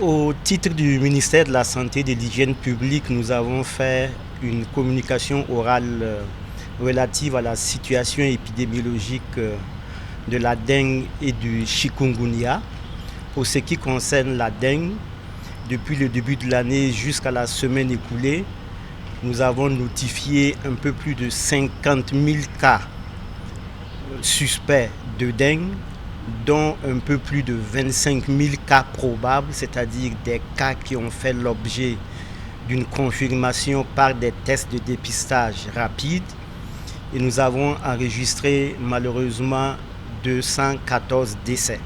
Au titre du ministère de la Santé et de l'Hygiène publique, nous avons fait une communication orale relative à la situation épidémiologique de la dengue et du chikungunya. Pour ce qui concerne la dengue, depuis le début de l'année jusqu'à la semaine écoulée, nous avons notifié un peu plus de 50 000 cas suspects de dengue, dont un peu plus de 25 000 cas probables, c'est-à-dire des cas qui ont fait l'objet d'une confirmation par des tests de dépistage rapides. Et nous avons enregistré malheureusement 214 décès.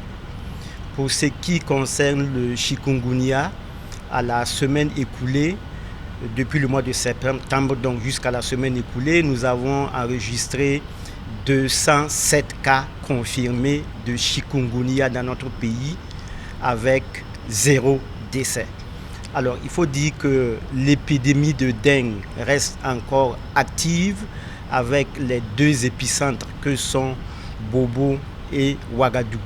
Pour ce qui concerne le chikungunya, à la semaine écoulée, depuis le mois de septembre donc jusqu'à la semaine écoulée, nous avons enregistré 207 cas confirmés de chikungunya dans notre pays avec 0 décès. Alors il faut dire que l'épidémie de dengue reste encore active avec les deux épicentres que sont Bobo et Ouagadougou.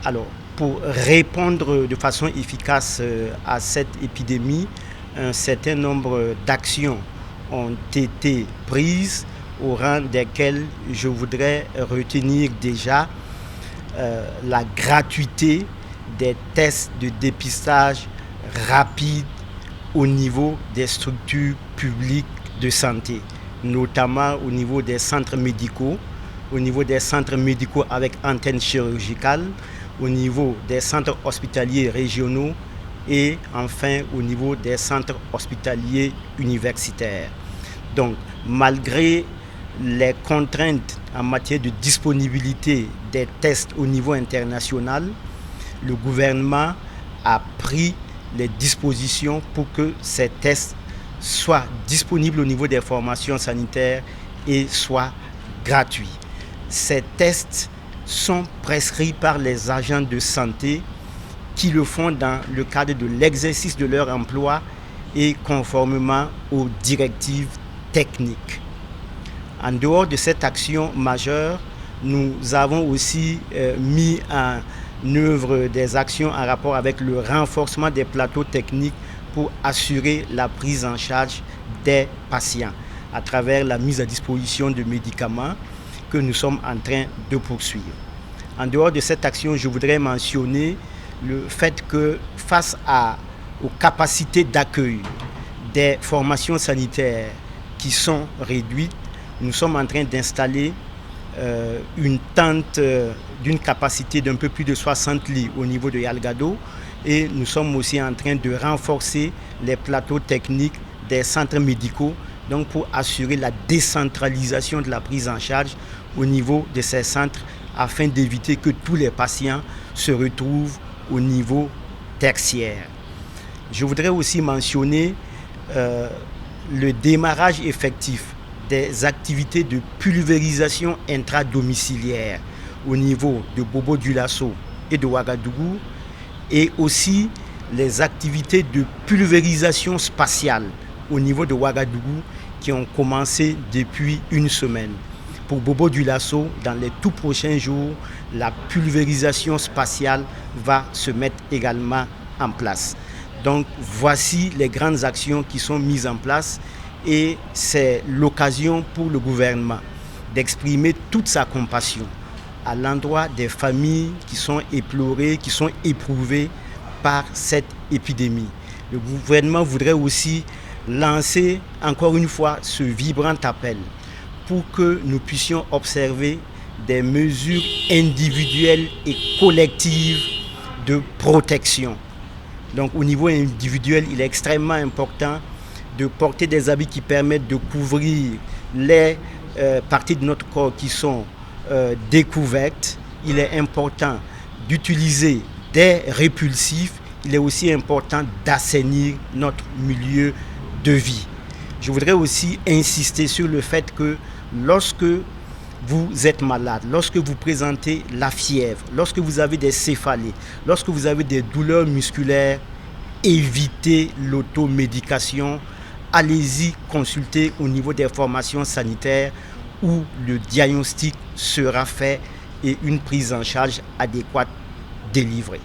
Alors pour répondre de façon efficace à cette épidémie, un certain nombre d'actions ont été prises, au rang desquelles je voudrais retenir déjà la gratuité des tests de dépistage rapides au niveau des structures publiques de santé, notamment au niveau des centres médicaux, avec antenne chirurgicale, au niveau des centres hospitaliers régionaux et enfin au niveau des centres hospitaliers universitaires. Donc, malgré les contraintes en matière de disponibilité des tests au niveau international, le gouvernement a pris les dispositions pour que ces tests soient disponibles au niveau des formations sanitaires et soient gratuits. Ces tests sont prescrits par les agents de santé qui le font dans le cadre de l'exercice de leur emploi et conformément aux directives techniques. En dehors de cette action majeure, nous avons aussi mis en œuvre des actions en rapport avec le renforcement des plateaux techniques pour assurer la prise en charge des patients à travers la mise à disposition de médicaments que nous sommes en train de poursuivre. En dehors de cette action, je voudrais mentionner le fait que face aux capacités d'accueil des formations sanitaires qui sont réduites, nous sommes en train d'installer une tente d'une capacité d'un peu plus de 60 lits au niveau de Yalgado et nous sommes aussi en train de renforcer les plateaux techniques des centres médicaux donc pour assurer la décentralisation de la prise en charge au niveau de ces centres afin d'éviter que tous les patients se retrouvent au niveau tertiaire. Je voudrais aussi mentionner le démarrage effectif des activités de pulvérisation intradomiciliaire au niveau de Bobo-Dioulasso et de Ouagadougou et aussi les activités de pulvérisation spatiale au niveau de Ouagadougou qui ont commencé depuis une semaine. Pour Bobo-Dioulasso, dans les tout prochains jours, la pulvérisation spatiale va se mettre également en place. Donc voici les grandes actions qui sont mises en place et c'est l'occasion pour le gouvernement d'exprimer toute sa compassion à l'endroit des familles qui sont éplorées, qui sont éprouvées par cette épidémie. Le gouvernement voudrait aussi lancer encore une fois ce vibrant appel pour que nous puissions observer des mesures individuelles et collectives de protection. Donc au niveau individuel, il est extrêmement important de porter des habits qui permettent de couvrir les parties de notre corps qui sont découvertes. Il est important d'utiliser des répulsifs. Il est aussi important d'assainir notre milieu de vie. Je voudrais aussi insister sur le fait que lorsque vous êtes malade, lorsque vous présentez la fièvre, lorsque vous avez des céphalées, lorsque vous avez des douleurs musculaires, évitez l'automédication. Allez-y consulter au niveau des formations sanitaires où le diagnostic sera fait et une prise en charge adéquate délivrée.